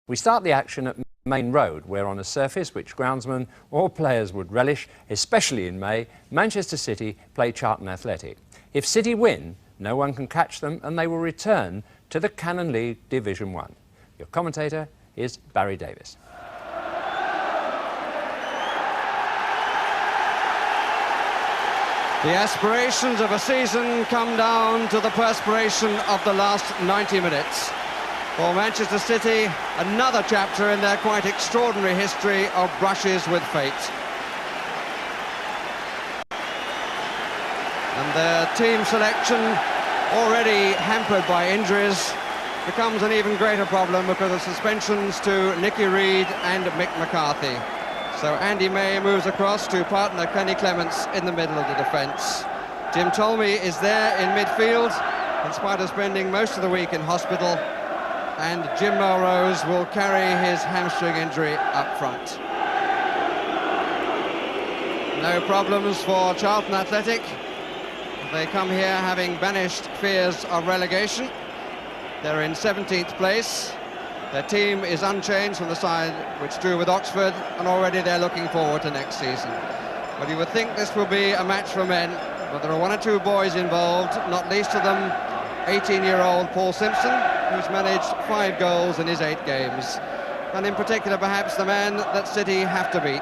We start the action at Maine Road, where on a surface which groundsmen or players would relish, especially in May, Manchester City play Charlton Athletic. If City win, no one can catch them and they will return to the Canon League Division 1. Your commentator is Barry Davis. The aspirations of a season come down to the perspiration of the last 90 minutes. For Manchester City, another chapter in their quite extraordinary history of brushes with fate. And their team selection, already hampered by injuries, becomes an even greater problem because of suspensions to Nicky Reed and Mick McCarthy. So Andy May moves across to partner Kenny Clements in the middle of the defence. Jim Tolmie is there in midfield, in spite of spending most of the week in hospital. And Jim Melrose will carry his hamstring injury up front. No problems for Charlton Athletic. They come here having banished fears of relegation. They're in 17th place. Their team is unchanged from the side which drew with Oxford, and already they're looking forward to next season. But you would think this will be a match for men, but there are one or two boys involved, not least of them 18-year-old Paul Simpson, who's managed 5 goals in his 8 games. And in particular, perhaps the man that City have to beat,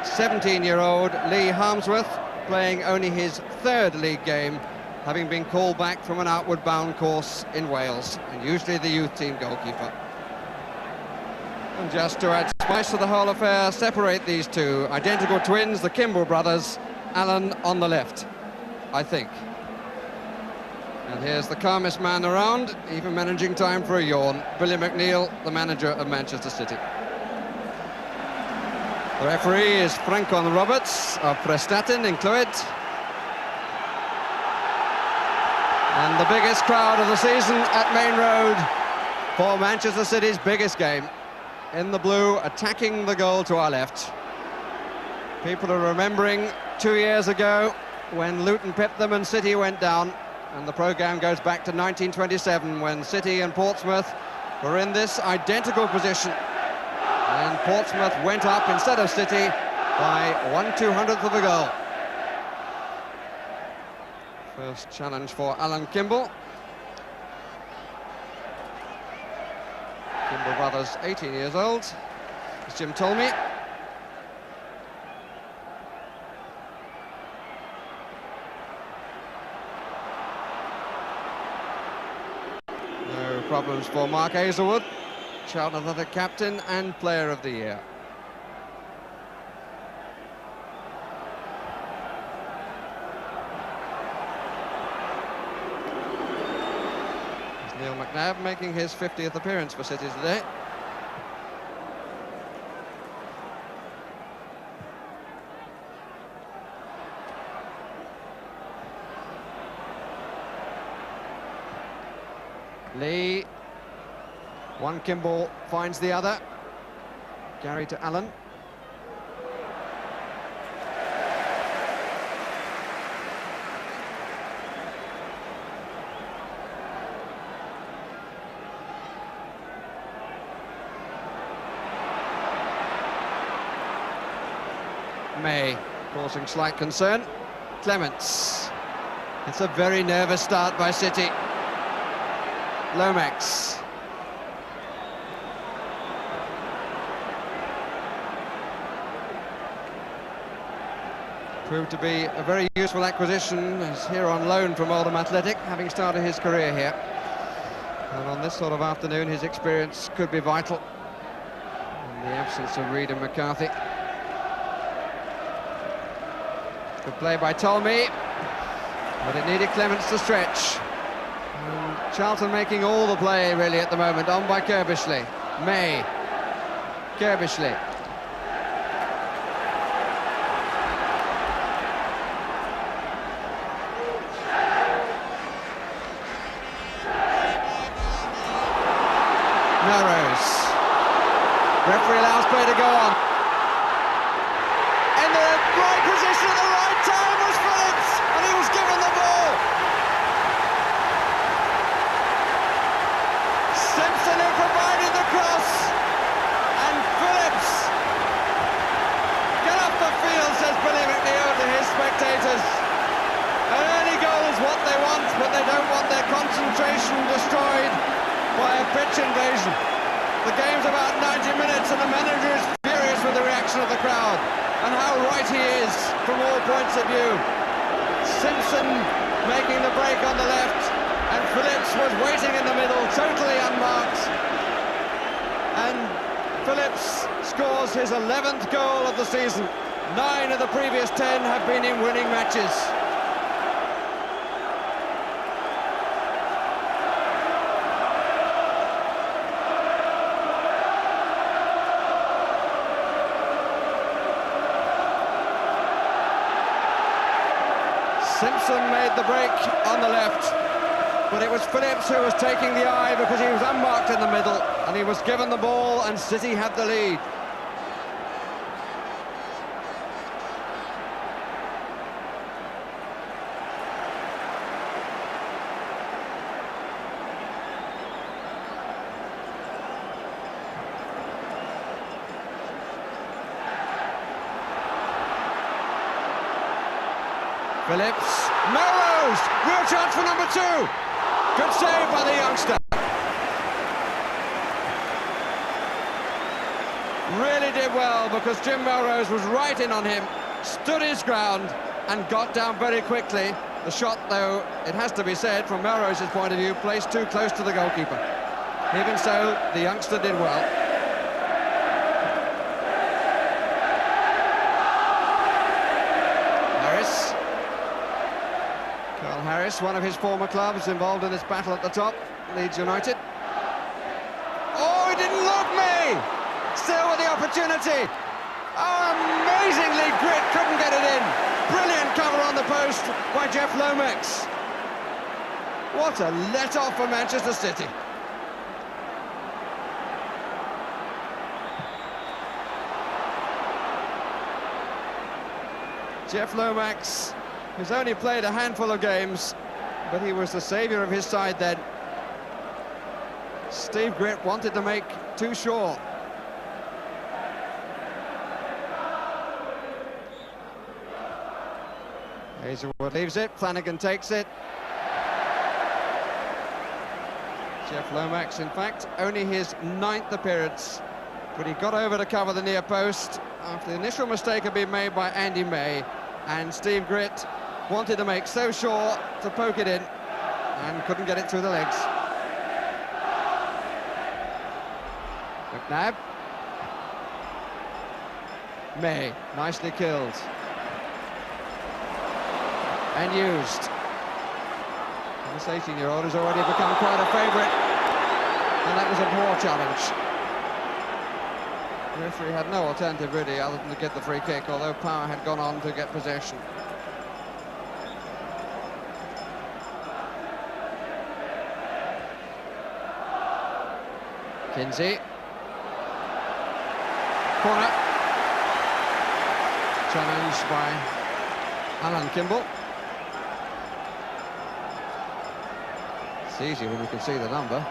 17-year-old Lee Harmsworth, playing only his 3rd league game, having been called back from an outward bound course in Wales, and usually the youth team goalkeeper. And just to add spice to the whole affair, separate these two identical twins, the Kimble brothers, Alan on the left, I think. And here's the calmest man around, even managing time for a yawn, Billy McNeil, the manager of Manchester City. The referee is Francon Roberts of Prestatyn in Clwyd. And the biggest crowd of the season at Maine Road for Manchester City's biggest game. In the blue, attacking the goal to our left. People are remembering 2 years ago when Luton pipped them and City went down. And the programme goes back to 1927 when City and Portsmouth were in this identical position. And Portsmouth went up instead of City by 1/200th of a goal. First challenge for Alan Kimble. Kimble brothers, 18 years old. It's Jim Tolmie. No problems for Mark Aizlewood, Charlton Athletic captain and player of the year. McNab making his 50th appearance for City today. Lee, one Kimble finds the other. Gary to Allen. May causing slight concern. Clements. It's a very nervous start by City. Lomax. Proved to be a very useful acquisition. He's here on loan from Oldham Athletic, having started his career here. And on this sort of afternoon, his experience could be vital in the absence of Reed and McCarthy. Good play by Tolmie, but it needed Clements to stretch. And Charlton making all the play really at the moment, on by Curbishley. May. Curbishley. Melrose. Referee allows play to go on. In the right position at the right time was Phillips, and he was given the ball. Simpson who provided the cross, pitch invasion. The game's about 90 minutes and the manager is furious with the reaction of the crowd and how right he is from all points of view. Simpson making the break on the left, and Phillips was waiting in the middle, totally unmarked. And Phillips scores his 11th goal of the season. 9 of the previous 10 have been in winning matches. Simpson made the break on the left, but it was Phillips who was taking the eye because he was unmarked in the middle, and he was given the ball, and City had the lead. Phillips, Melrose, real chance for number 2. Good save by the youngster. Really did well because Jim Melrose was right in on him, stood his ground and got down very quickly. The shot, though, it has to be said, from Melrose's point of view, placed too close to the goalkeeper. Even so, the youngster did well. Harris, one of his former clubs, involved in this battle at the top, Leeds United. Oh, he didn't look me! Still with the opportunity. Oh, amazingly, Gritt couldn't get it in. Brilliant cover on the post by Jeff Lomax. What a let-off for Manchester City. Jeff Lomax, who's only played a handful of games, but he was the saviour of his side then. Steve Gritt wanted to make too sure. Aizlewood leaves it, Flanagan takes it. Jeff Lomax, in fact, only his 9th appearance, but he got over to cover the near post after the initial mistake had been made by Andy May, and Steve Gritt wanted to make so sure to poke it in and couldn't get it through the legs. McNab. May, nicely killed. And used. And this 18-year-old has already become quite a favourite, and that was a poor challenge. The referee had no alternative really other than to get the free kick, although Power had gone on to get possession. Kinsey. Corner. Challenged by Alan Kimble. It's easy when you can see the number.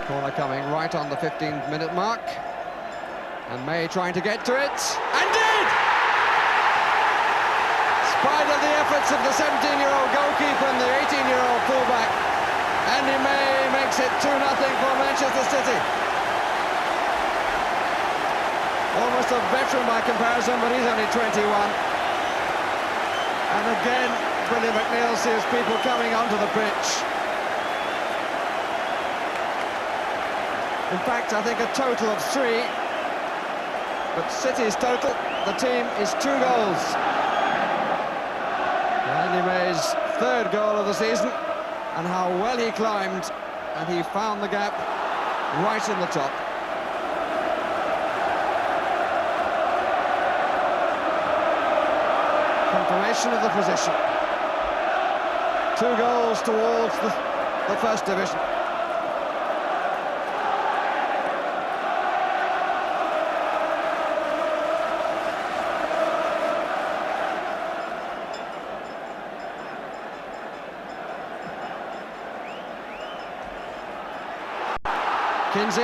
Corner coming right on the 15-minute mark. And May trying to get to it. And did! Spite of the efforts of the 17-year-old goalkeeper and the 18-year-old fullback, Andy May makes it 2-0 for Manchester City. Almost a veteran by comparison, but he's only 21. And again, Billy McNeil sees people coming onto the pitch. In fact, I think a total of 3. But City's total, the team, is 2 goals. Andy May's 3rd goal of the season, and how well he climbed, and he found the gap right in the top. Confirmation of the position. 2 goals towards the First Division. Kinsey.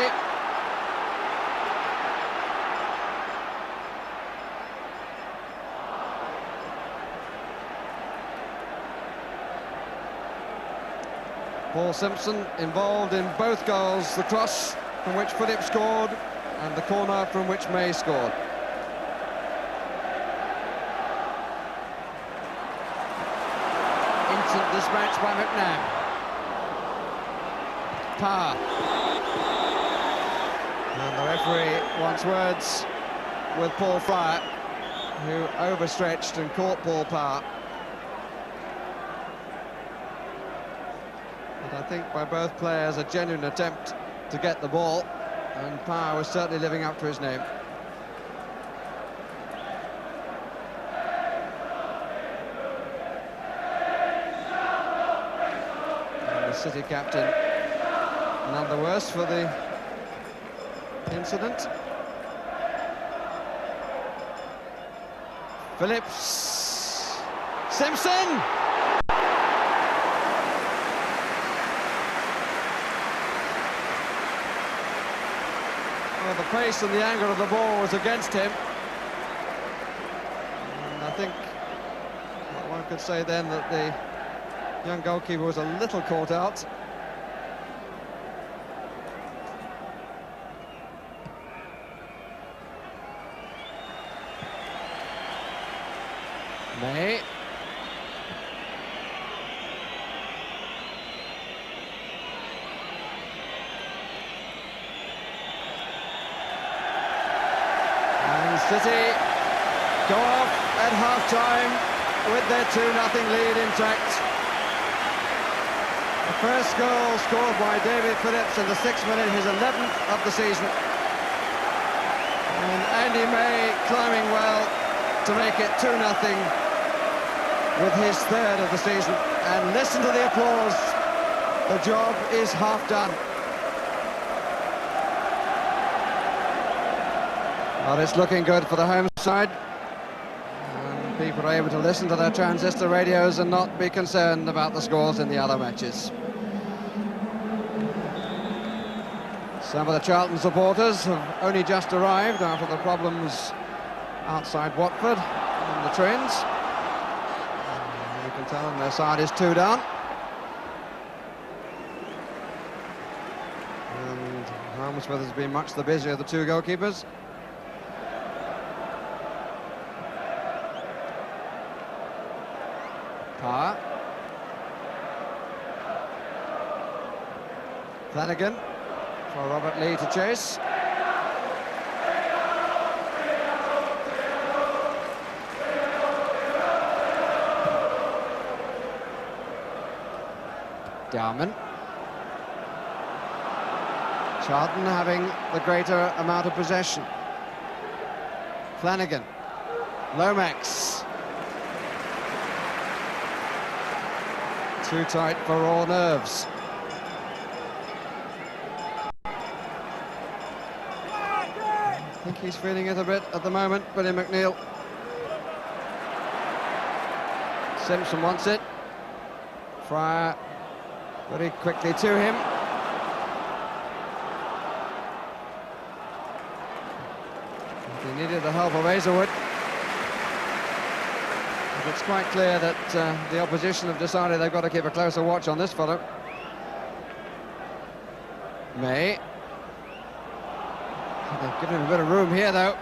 Paul Simpson involved in both goals, the cross from which Phillips scored and the corner from which May scored. Instant dispatch by McNab. Power. And the referee wants words with Paul Friar, who overstretched and caught Paul Power. But I think by both players a genuine attempt to get the ball, and Power was certainly living up to his name. And the City captain none the worse for the incident. Phillips, Simpson! Well, the pace and the angle of the ball was against him. And I think one could say then that the young goalkeeper was a little caught out. May. And City go off at half-time with their 2-0 lead intact. The first goal scored by David Phillips in the 6th minute, his 11th of the season. And Andy May climbing well to make it 2-0 with his 3rd of the season. And listen to the applause. The job is half done. Well, it's looking good for the home side. And people are able to listen to their transistor radios and not be concerned about the scores in the other matches. Some of the Charlton supporters have only just arrived after the problems outside Watford and the trains. You can tell them their side is 2 down. And Harmsworth has been much the busier of the 2 goalkeepers. Power. Flanagan for Robert Lee to chase. Dowman. Charlton having the greater amount of possession. Flanagan. Lomax. Too tight for all nerves. I think he's feeling it a bit at the moment, Billy McNeil. Simpson wants it. Friar very quickly to him. He needed the help of Aizlewood. But it's quite clear that the opposition have decided they've got to keep a closer watch on this fellow. May. They've given him a bit of room here, though.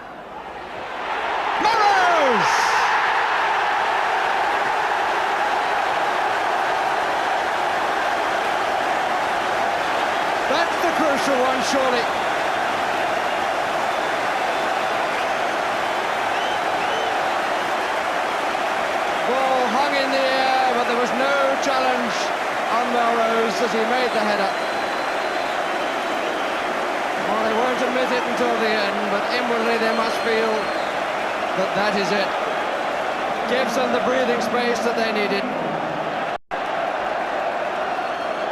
Melrose! That's the crucial one, surely. Ball hung in the air, but there was no challenge on Melrose as he made the header. Well, they won't admit it until the end, but inwardly they must feel that that is it. Gives them the breathing space that they needed.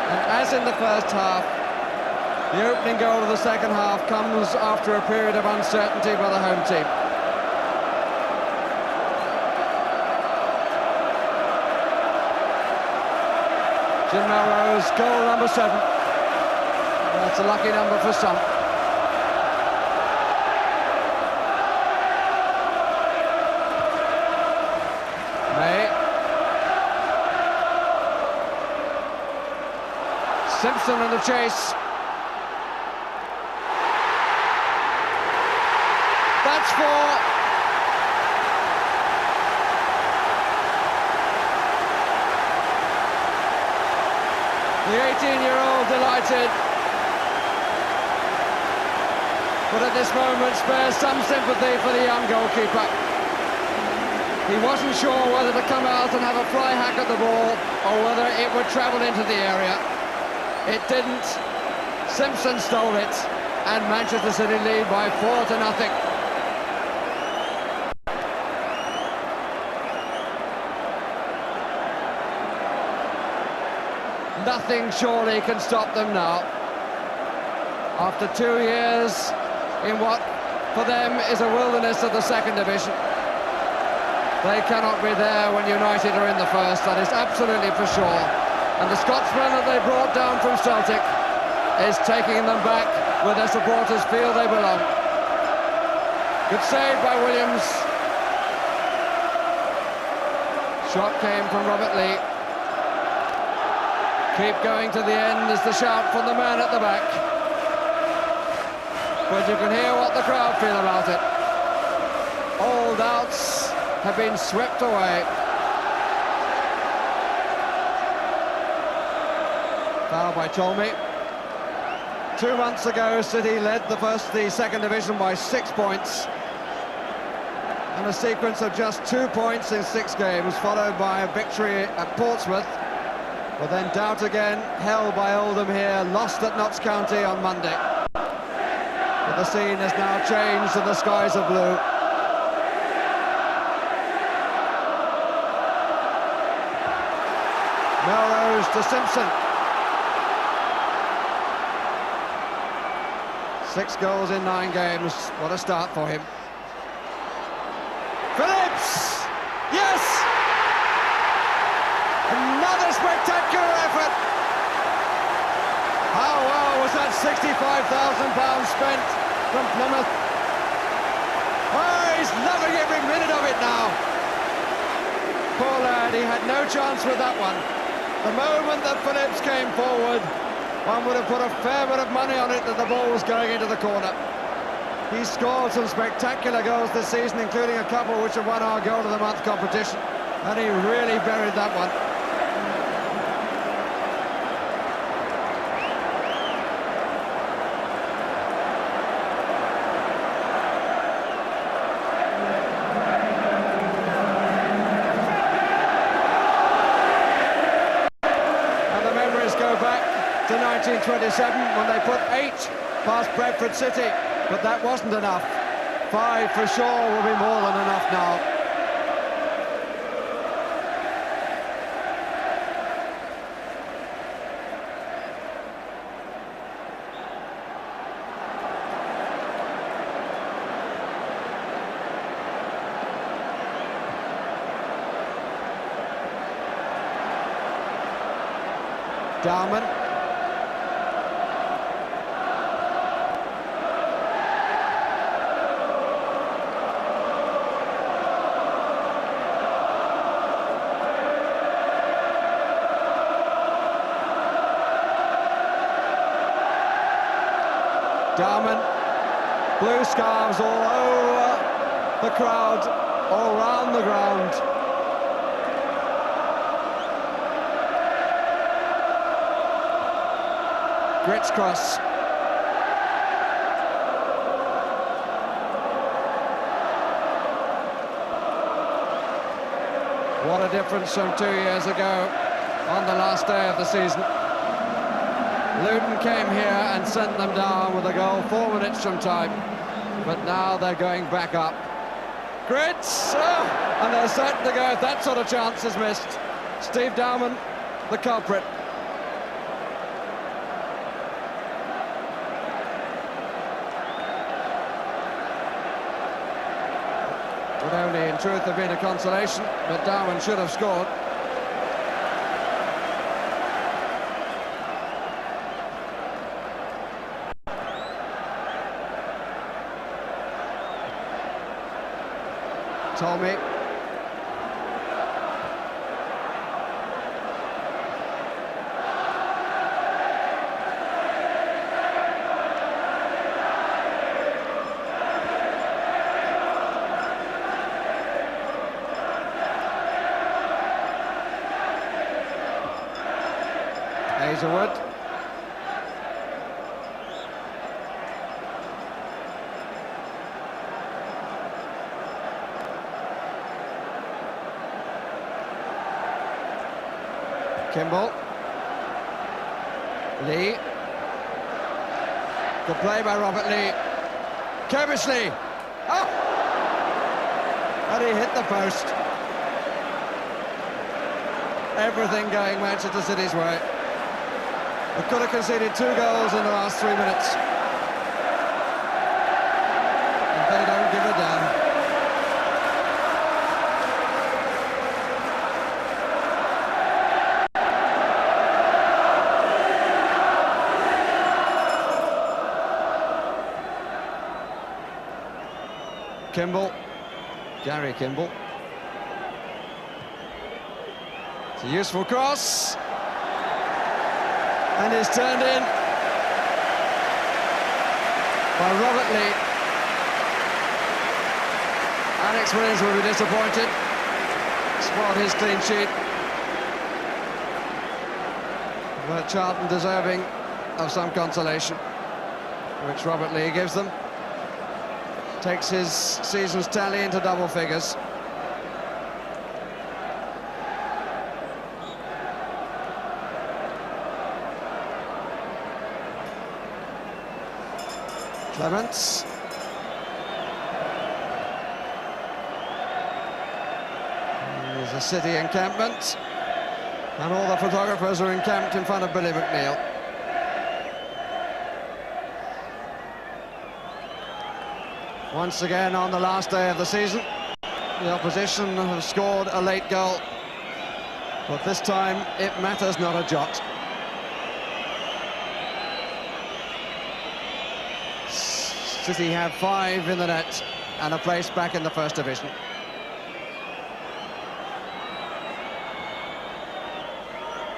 And as in the first half, the opening goal of the second half comes after a period of uncertainty by the home team. Jim Melrose, goal number 7. That's a lucky number for some. Simpson in the chase. That's four. The 18-year-old delighted, but at this moment spares some sympathy for the young goalkeeper. He wasn't sure whether to come out and have a fly hack at the ball or whether it would travel into the area. It didn't. Simpson stole it, and Manchester City lead by 4-0. Nothing surely can stop them now. After 2 years in what for them is a wilderness of the second division, they cannot be there when United are in the first, that is absolutely for sure. And the Scotsman that they brought down from Celtic is taking them back where their supporters feel they belong. Good save by Williams. Shot came from Robert Lee. Keep going to the end is the shout from the man at the back. But you can hear what the crowd feel about it. All doubts have been swept away. Foul by Tolmie. 2 months ago, City led the second division by 6 points. And a sequence of just 2 points in 6 games, followed by a victory at Portsmouth. But then doubt again, held by Oldham here, lost at Notts County on Monday. But the scene has now changed and the skies are blue. Melrose to Simpson. 6 goals in 9 games. What a start for him. Phillips! Yes! Another spectacular effort! How well was that £65,000 spent from Plymouth? Oh, he's loving every minute of it now. Poor lad, he had no chance with that one. The moment that Phillips came forward, one would have put a fair bit of money on it that the ball was going into the corner. He scored some spectacular goals this season, including a couple which have won our Goal of the Month competition, and he really buried that one. And the memories go back to 1927 when they put 8 past Bradford City. But that wasn't enough. 5 for sure will be more than enough now. Dowman. Dowman, blue scarves all over the crowd, all round the ground. Gritt's cross. What a difference from 2 years ago on the last day of the season. Luton came here and sent them down with a goal 4 minutes from time, but now they're going back up. Gritt, and they're certain to go if that sort of chance is missed. Steve Dowman, the culprit. Would only in truth have been a consolation, but Dowman should have scored. Tolmie. Aizlewood. Kimble. Lee. Good play by Robert Lee. Curbishley. Oh! And he hit the post. Everything going Manchester City's way. They could have conceded 2 goals in the last 3 minutes. And they don't give a damn. Kimble, Gary Kimble. It's a useful cross. And it's turned in by Robert Lee. Alex Williams will be disappointed. Spoiled his clean sheet. But Charlton deserving of some consolation, which Robert Lee gives them. Takes his season's tally into double figures. Clements. There's a City encampment, and all the photographers are encamped in front of Billy McNeil. Once again, on the last day of the season, the opposition have scored a late goal, but this time it matters not a jot. City have 5 in the net and a place back in the First Division.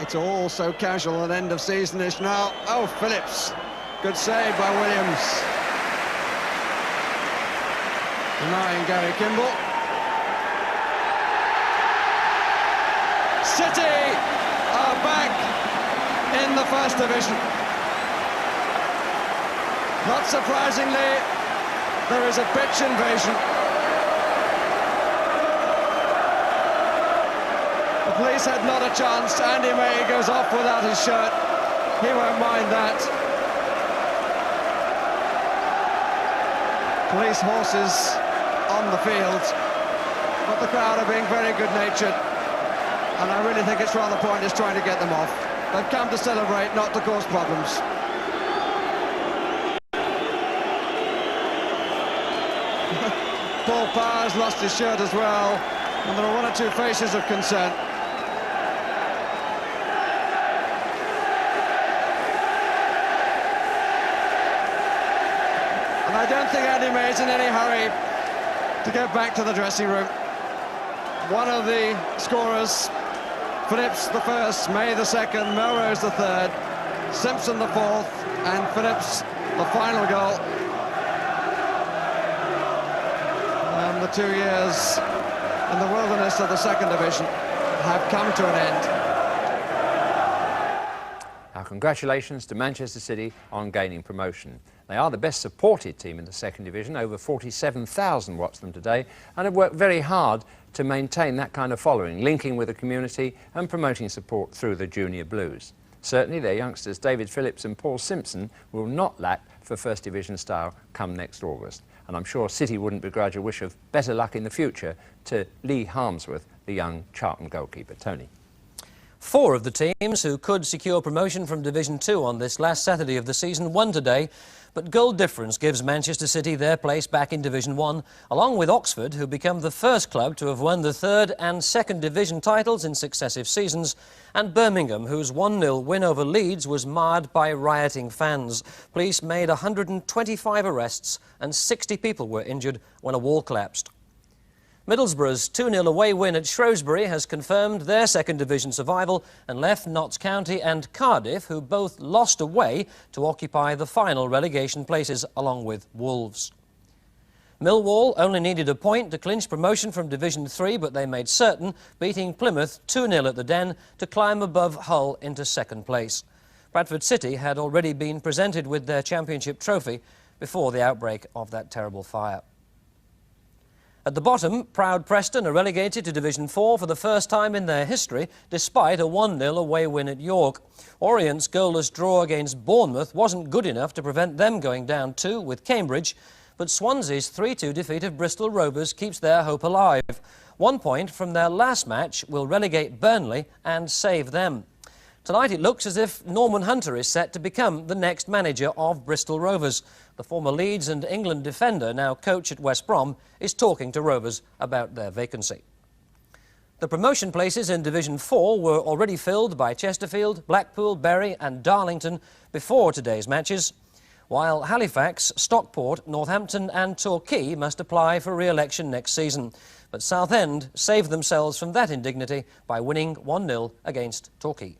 It's all so casual and end of season-ish now. Oh, Phillips, good save by Williams. Denying Gary Kimble. City are back in the First Division. Not surprisingly, there is a pitch invasion. The police had not a chance. Andy May goes off without his shirt. He won't mind that. Police horses on the field, but the crowd are being very good-natured, and I really think it's rather pointless trying to get them off. They've come to celebrate, not to cause problems. Paul Powers lost his shirt as well, and there are 1 or 2 faces of concern. And I don't think Andy May's in any hurry to get back to the dressing room. One of the scorers, Phillips the first, May the second, Melrose the third, Simpson the fourth, and Phillips the final goal. And the 2 years in the wilderness of the Second Division have come to an end. Our congratulations to Manchester City on gaining promotion. They are the best supported team in the Second Division. Over 47,000 watched them today and have worked very hard to maintain that kind of following, linking with the community and promoting support through the Junior Blues. Certainly their youngsters David Phillips and Paul Simpson will not lack for First Division style come next August. And I'm sure City wouldn't begrudge a wish of better luck in the future to Lee Harmsworth, the young Charlton goalkeeper. Tony. 4 of the teams who could secure promotion from Division 2 on this last Saturday of the season won today, but goal difference gives Manchester City their place back in Division 1, along with Oxford, who become the first club to have won the 3rd and 2nd Division titles in successive seasons, and Birmingham, whose 1-0 win over Leeds was marred by rioting fans. Police made 125 arrests and 60 people were injured when a wall collapsed. Middlesbrough's 2-0 away win at Shrewsbury has confirmed their Second Division survival and left Notts County and Cardiff, who both lost away, to occupy the final relegation places along with Wolves. Millwall only needed a point to clinch promotion from Division 3, but they made certain, beating Plymouth 2-0 at the Den to climb above Hull into second place. Bradford City had already been presented with their championship trophy before the outbreak of that terrible fire. At the bottom, proud Preston are relegated to Division 4 for the first time in their history, despite a 1-0 away win at York. Orient's goalless draw against Bournemouth wasn't good enough to prevent them going down 2 with Cambridge, but Swansea's 3-2 defeat of Bristol Rovers keeps their hope alive. 1 point from their last match will relegate Burnley and save them. Tonight it looks as if Norman Hunter is set to become the next manager of Bristol Rovers. The former Leeds and England defender, now coach at West Brom, is talking to Rovers about their vacancy. The promotion places in Division 4 were already filled by Chesterfield, Blackpool, Bury and Darlington before today's matches, while Halifax, Stockport, Northampton and Torquay must apply for re-election next season. But Southend saved themselves from that indignity by winning 1-0 against Torquay.